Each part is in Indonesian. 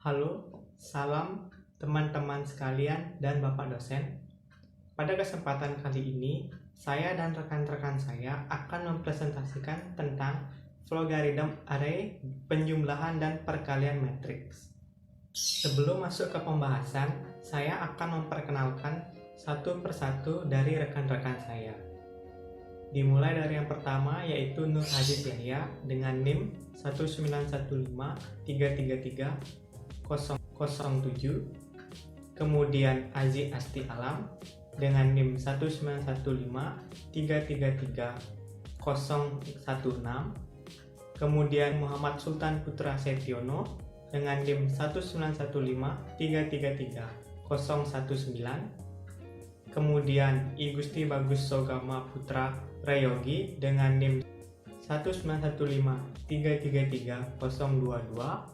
Halo, salam teman-teman sekalian dan Bapak dosen. Pada kesempatan kali ini, saya dan rekan-rekan saya akan mempresentasikan tentang logaritma array, penjumlahan dan perkalian matriks. Sebelum masuk ke pembahasan, saya akan memperkenalkan satu persatu dari rekan-rekan saya. Dimulai dari yang pertama, yaitu Nur Aziz Yahya dengan NIM 1915333 kemudian Aziz Asti Alam dengan NIM 1915333 kemudian Muhammad Sultan Putra Setiono dengan NIM 1915333 kemudian I Gusti Bagus Sogama Putra Prayogi dengan NIM 1915333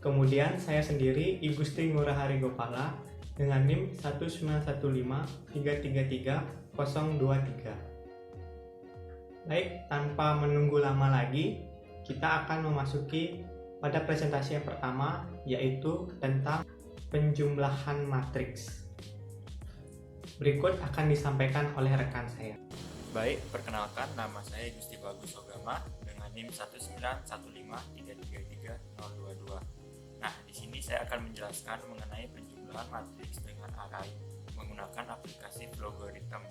kemudian saya sendiri I Gusti Ngurah Hari Gopala dengan NIM 1915333 Baik, tanpa menunggu lama lagi, kita akan memasuki pada presentasi yang pertama, yaitu tentang penjumlahan matriks. Berikut akan disampaikan oleh rekan saya. Baik, perkenalkan, nama saya Gusti Bagus Sogama dengan NIM 1915333 Nah, di sini saya akan menjelaskan mengenai penjumlahan matriks dengan array menggunakan aplikasi logarithm.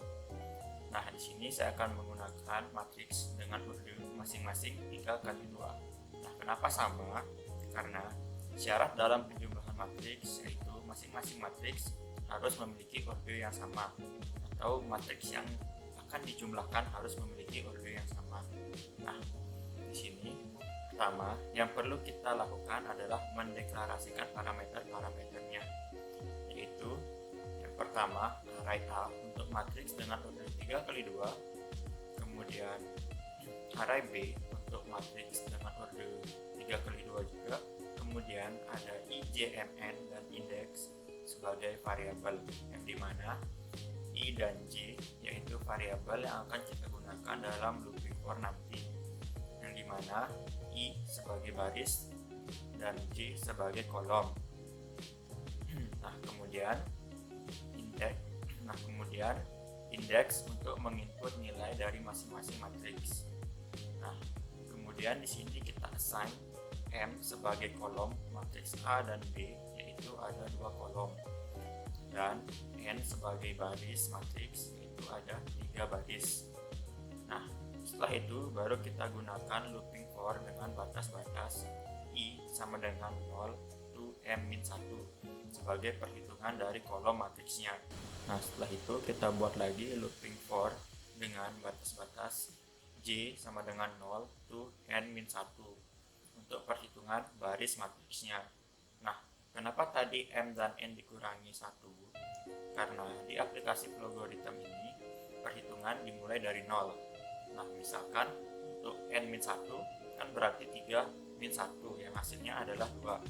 Nah, di sini saya akan menggunakan matriks dengan order masing-masing 3 kali 2. Nah, kenapa sama? Karena syarat dalam penjumlahan matriks yaitu masing-masing matriks harus memiliki order yang sama, atau matriks yang akan dijumlahkan harus memiliki order yang sama. Nah, di sini pertama yang perlu kita lakukan adalah mendeklarasikan parameter-parameternya, yaitu yang pertama array A untuk matriks dengan order 3 kali 2, kemudian array B untuk matriks dengan order 3 kali 2 juga, kemudian ada IJMN dan indeks sebagai variabel, yang dimana I dan J yaitu variabel yang akan kita gunakan dalam looping for nanti, yang dimana I sebagai baris dan J sebagai kolom. Nah, kemudian indeks untuk menginput nilai dari masing-masing matriks. Nah, kemudian di sini kita assign M sebagai kolom matriks A dan B, yaitu ada 2 kolom, dan N sebagai baris matriks, yaitu ada 3 baris. Nah, setelah itu baru kita gunakan looping for dengan batas-batas I sama dengan 0 to M-1 sebagai perhitungan dari kolom matriksnya. Nah, setelah itu kita buat lagi looping for dengan batas-batas J sama dengan 0 to N-1 untuk perhitungan baris matriksnya. Nah, kenapa tadi M dan N dikurangi 1? Karena di aplikasi logarithm ini perhitungan dimulai dari 0. Nah, misalkan untuk N-1 kan berarti 3 min 1 yang hasilnya adalah 2.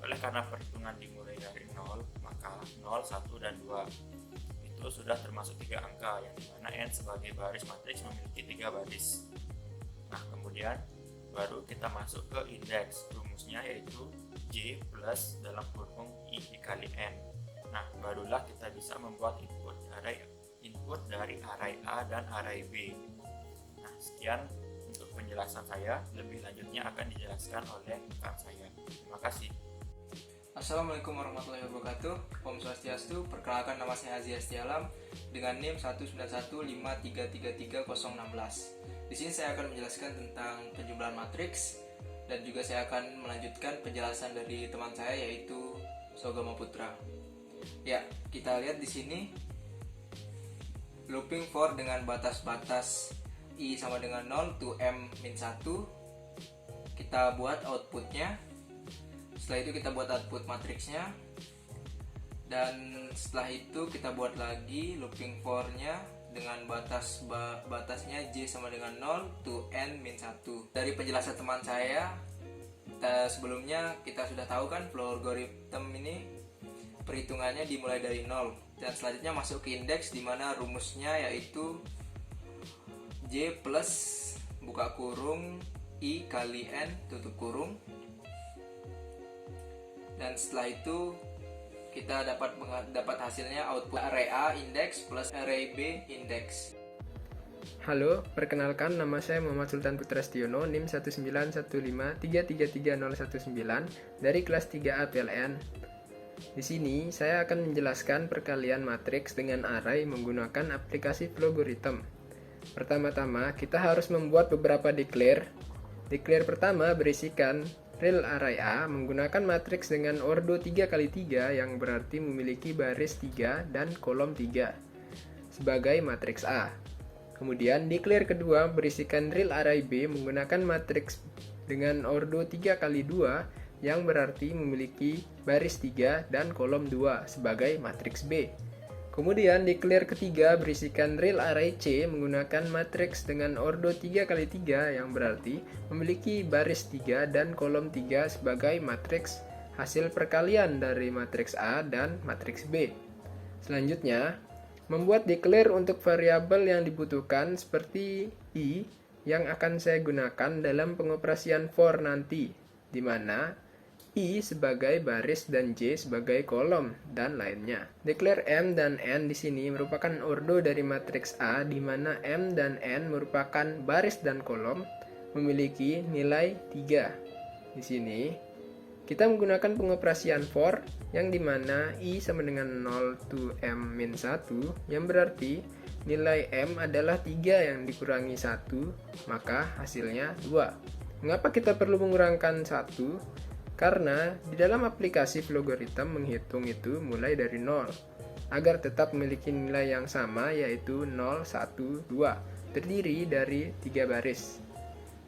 Oleh karena perhitungan dimulai dari 0, maka 0, 1, dan 2 itu sudah termasuk 3 angka, yang dimana N sebagai baris matriks memiliki 3 baris. Nah, kemudian baru kita masuk ke indeks. Rumusnya yaitu J plus dalam kurung I dikali N. Nah, barulah kita bisa membuat input dari array A dan array B. Nah, sekian untuk penjelasan saya. Lebih lanjutnya akan dijelaskan oleh rekan saya. Terima kasih. Assalamualaikum warahmatullahi wabarakatuh. Om Swastiastu. Perkenalkan, nama saya Aziz Asti Alam dengan NIM 1915333 Di sini saya akan menjelaskan tentang penjumlahan matriks, dan juga saya akan melanjutkan penjelasan dari teman saya yaitu Sogama Putra. Ya, kita lihat di sini looping for dengan batas-batas I sama dengan 0 to M-1. Kita buat outputnya. Setelah itu kita buat output matriksnya, dan setelah itu kita buat lagi looping for-nya dengan batasnya J sama dengan 0 to N-1. Dari penjelasan teman saya sebelumnya, kita sudah tahu kan logarithm ini perhitungannya dimulai dari 0, dan selanjutnya masuk ke indeks, dimana rumusnya yaitu J plus buka kurung I kali N tutup kurung, dan dan setelah itu kita dapat hasilnya output array A index plus array B index. Halo, perkenalkan nama saya Muhammad Sultan Putrastiono, NIM 19153330119 dari kelas 3A PLN. Di sini saya akan menjelaskan perkalian matriks dengan array menggunakan aplikasi Flowgorithm. Pertama-tama, kita harus membuat beberapa declare. Declare pertama berisikan real array A menggunakan matriks dengan ordo 3x3 yang berarti memiliki baris 3 dan kolom 3 sebagai matriks A. Kemudian declare kedua berisikan real array B menggunakan matriks dengan ordo 3x2 yang berarti memiliki baris 3 dan kolom 2 sebagai matriks B. Kemudian declare ketiga berisikan real array C menggunakan matriks dengan ordo 3x3 yang berarti memiliki baris 3 dan kolom 3 sebagai matriks hasil perkalian dari matriks A dan matriks B. Selanjutnya, membuat declare untuk variabel yang dibutuhkan seperti I yang akan saya gunakan dalam pengoperasian for nanti, di mana I sebagai baris dan J sebagai kolom dan lainnya. Declare M dan N di sini merupakan ordo dari matriks A, di mana M dan N merupakan baris dan kolom memiliki nilai 3. Di sini kita menggunakan pengoperasian for yang dimana I sama dengan 0 to M min 1 yang berarti nilai M adalah 3 yang dikurangi 1 maka hasilnya 2. Mengapa kita perlu mengurangkan 1? Karena di dalam aplikasi Flowgorithm menghitung itu mulai dari 0 agar tetap memiliki nilai yang sama yaitu 0, 1, 2 terdiri dari 3 baris.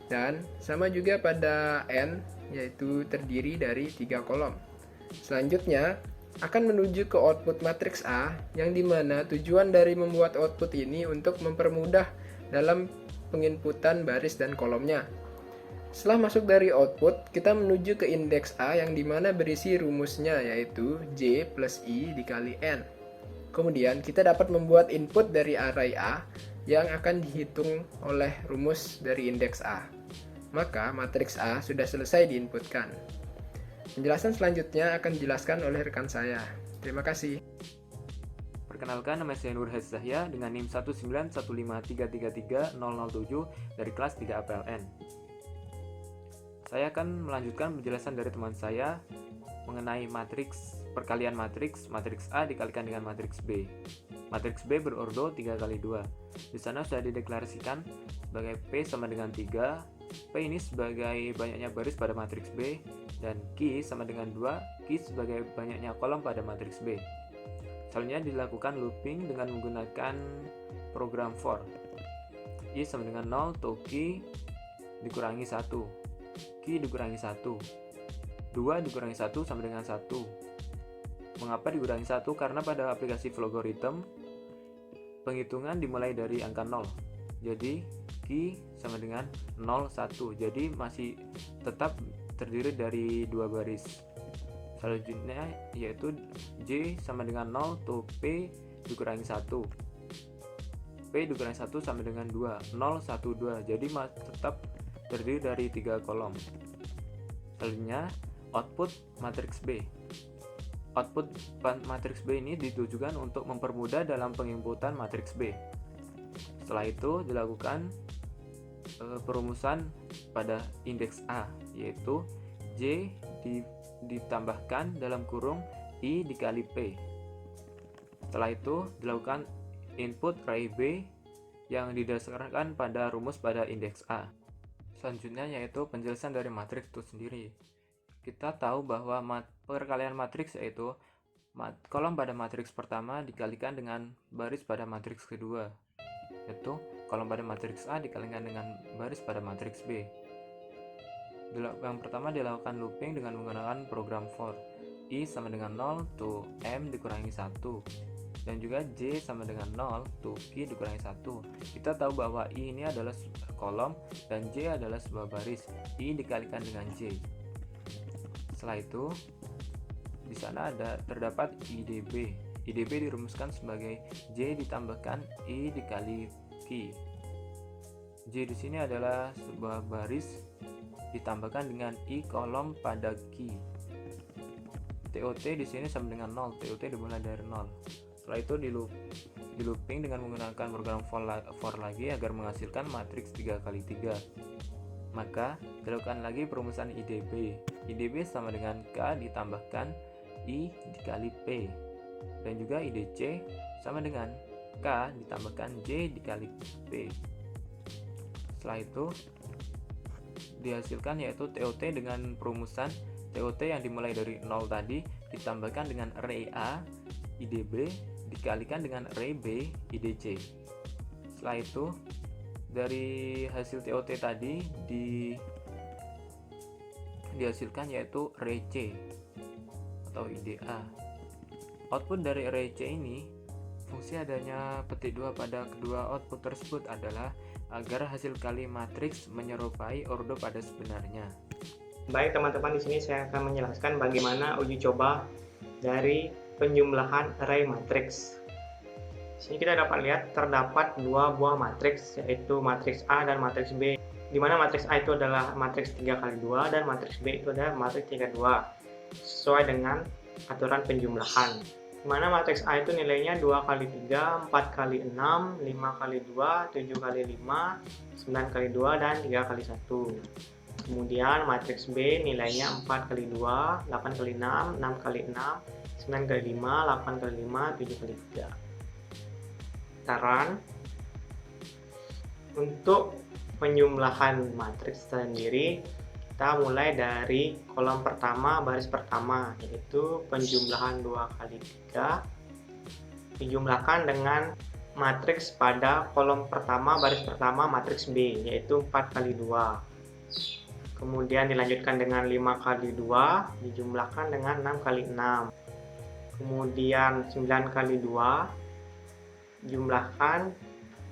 Dan sama juga pada N yaitu terdiri dari 3 kolom. Selanjutnya akan menuju ke output matriks A yang dimana tujuan dari membuat output ini untuk mempermudah dalam penginputan baris dan kolomnya. Setelah masuk dari output, kita menuju ke indeks A yang dimana berisi rumusnya yaitu J plus I dikali N. Kemudian kita dapat membuat input dari array A yang akan dihitung oleh rumus dari indeks A. Maka matriks A sudah selesai diinputkan. Penjelasan selanjutnya akan dijelaskan oleh rekan saya. Terima kasih. Perkenalkan, nama saya Nur Hazi Zahya dengan NIM 19153333007 dari kelas 3 APLN. Saya akan melanjutkan penjelasan dari teman saya mengenai perkalian matriks A dikalikan dengan matriks B. Matriks B berordo 3x2. Di sana sudah dideklarasikan sebagai P sama dengan 3. P ini sebagai banyaknya baris pada matriks B dan Q sama dengan 2, Q sebagai banyaknya kolom pada matriks B. Selanjutnya dilakukan looping dengan menggunakan program for. I sama dengan 0 to Q dikurangi 1. Q dikurangi 1. 2 dikurangi 1 sama dengan 1. Mengapa dikurangi 1? Karena pada aplikasi Flowgorithm penghitungan dimulai dari angka 0. Jadi Q sama dengan 0, 1. Jadi masih tetap terdiri dari 2 baris. Selanjutnya yaitu J sama dengan 0 to P dikurangi 1. P dikurangi 1 sama dengan 2. 0, 1, 2. Jadi tetap terdiri dari 3 kolom. Selanjutnya output matriks B. Output matriks B ini ditujukan untuk mempermudah dalam penginputan matriks B. Setelah itu dilakukan perumusan pada indeks A, yaitu J ditambahkan dalam kurung I dikali P. Setelah itu dilakukan input array B yang didasarkan pada rumus pada indeks A. Selanjutnya yaitu penjelasan dari matriks itu sendiri. Kita tahu bahwa perkalian matriks yaitu kolom pada matriks pertama dikalikan dengan baris pada matriks kedua, yaitu kolom pada matriks A dikalikan dengan baris pada matriks B. Yang pertama dilakukan looping dengan menggunakan program for. I sama dengan 0 to M dikurangi 1 dan juga J sama dengan 0 to Q dikurangi 1. Kita tahu bahwa I ini adalah kolom dan J adalah sebuah baris. I dikalikan dengan J. Setelah itu di sana terdapat IDB. IDB dirumuskan sebagai J ditambahkan I dikali Q. J di sini adalah sebuah baris ditambahkan dengan I kolom pada Q. TOT di sini sama dengan 0, TOT dimulai dari 0. Setelah itu di looping dengan menggunakan program for lagi agar menghasilkan matriks 3x3. Maka dilakukan lagi perumusan IDB. IDB sama dengan K ditambahkan I dikali P, dan juga IDC sama dengan K ditambahkan J dikali P. Setelah itu dihasilkan yaitu TOT dengan perumusan TOT yang dimulai dari 0 tadi ditambahkan dengan array A IDB dikalikan dengan array B IDC. Setelah itu dari hasil TOT tadi dihasilkan yaitu array C atau IDA. Output dari array C ini, fungsi adanya petik 2 pada kedua output tersebut adalah agar hasil kali matriks menyerupai ordo pada sebenarnya. Baik teman-teman, di sini saya akan menjelaskan bagaimana uji coba dari penjumlahan array matriks. Di sini kita dapat lihat terdapat dua buah matriks, yaitu matriks A dan matriks B, di mana matriks A itu adalah matriks 3x2 dan matriks B itu adalah matriks 3x2 sesuai dengan aturan penjumlahan, di mana matriks A itu nilainya 2x3, 4x6, 5x2, 7x5, 9x2, dan 3x1. Kemudian matriks B nilainya 4x2, 8x6, 6x6, 9x5, 8x5, 7x3. Saran untuk penjumlahan matriks sendiri, kita mulai dari kolom pertama, baris pertama, yaitu penjumlahan 2x3 dijumlahkan dengan matriks pada kolom pertama, baris pertama matriks B, yaitu 4x2. Kemudian dilanjutkan dengan 5x2 dijumlahkan dengan 6x6. Kemudian 9x2 dijumlahkan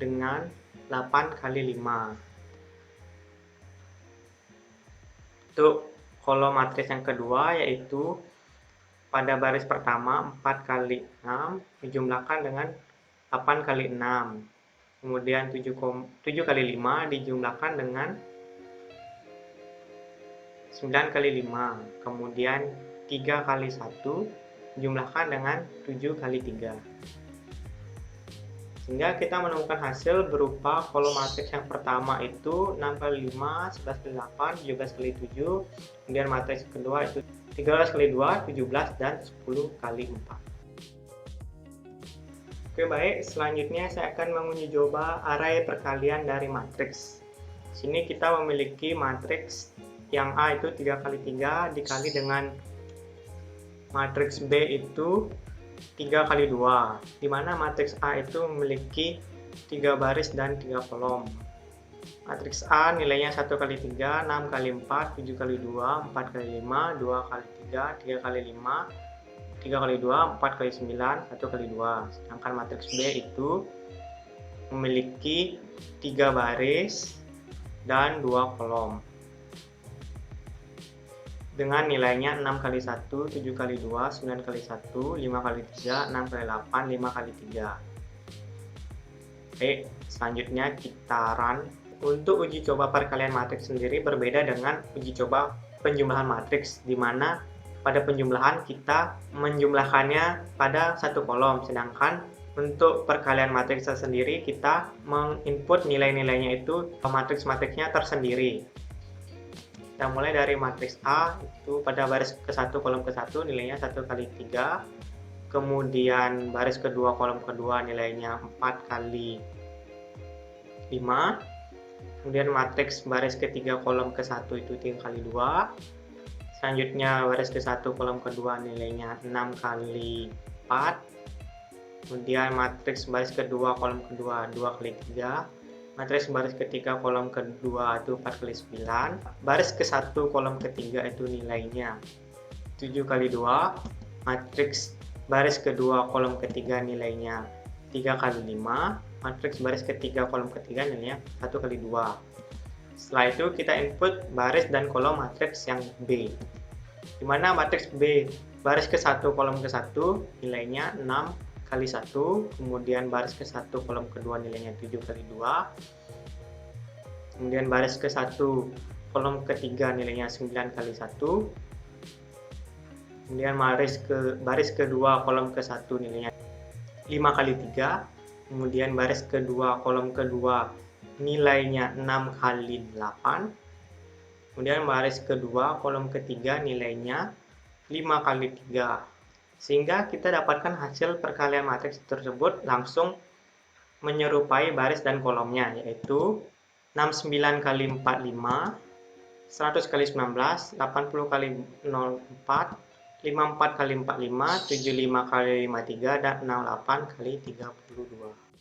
dengan 8x5. Untuk kolom matriks yang kedua, yaitu pada baris pertama 4x6 dijumlahkan dengan 8x6. Kemudian 7x5 dijumlahkan dengan 9x5. Kemudian 3x1 dijumlahkan dengan 7x3. Sehingga kita menemukan hasil berupa kolom matriks yang pertama itu 6x5, 11x8, 17x7. Kemudian matriks kedua itu 13x2, 17, dan 10x4. Oke, baik, selanjutnya saya akan menguji coba array perkalian dari matriks. Di sini kita memiliki matriks yang A itu 3x3 dikali dengan matriks B itu 3x2, di mana matriks A itu memiliki 3 baris dan 3 kolom. Matriks A nilainya 1x3, 6x4, 7x2, 4x5, 2x3, 3x5, 3x2, 4x9, 1x2. Sedangkan matriks B itu memiliki 3 baris dan 2 kolom dengan nilainya 6x1, 7x2, 9x1, 5x3, 6x8, 5x3. Oke, selanjutnya kita run. Untuk uji coba perkalian matriks sendiri berbeda dengan uji coba penjumlahan matriks, di mana pada penjumlahan kita menjumlahkannya pada satu kolom, sedangkan untuk perkalian matriks sendiri kita menginput nilai-nilainya itu matriks-matriksnya tersendiri. Kita mulai dari matriks A itu pada baris ke-1 kolom ke-1 nilainya 1x3. Kemudian baris kedua kolom kedua nilainya 4x5. Kemudian matriks baris ketiga kolom ke-1 itu 3x2. Selanjutnya baris ke-1 kolom kedua nilainya 6x4. Kemudian matriks baris kedua kolom kedua 2x3. Matriks baris ketiga kolom kedua itu 4x9. Baris ke-1 kolom ketiga itu nilainya 7x2. Matriks baris kedua kolom ketiga nilainya 3x5. Matriks baris ketiga kolom ketiga nilainya 1x2. Setelah itu kita input baris dan kolom matriks yang B, di mana matriks B baris ke-1 kolom ke-1 nilainya 6x1, kemudian baris ke-1 kolom kedua nilainya 7x2, kemudian baris ke-1 kolom ketiga nilainya 9x1, Kemudian baris kedua kolom ke-1 nilainya 5 kali 3. Kemudian baris kedua kolom kedua nilainya 6 kali 8. Kemudian baris kedua kolom ketiga nilainya 5 kali 3. Sehingga kita dapatkan hasil perkalian matriks tersebut langsung menyerupai baris dan kolomnya, yaitu 69 kali 45, 100 kali 19, 80 kali 04, 54 kali 45, 75 kali 53, dan 68 kali 32.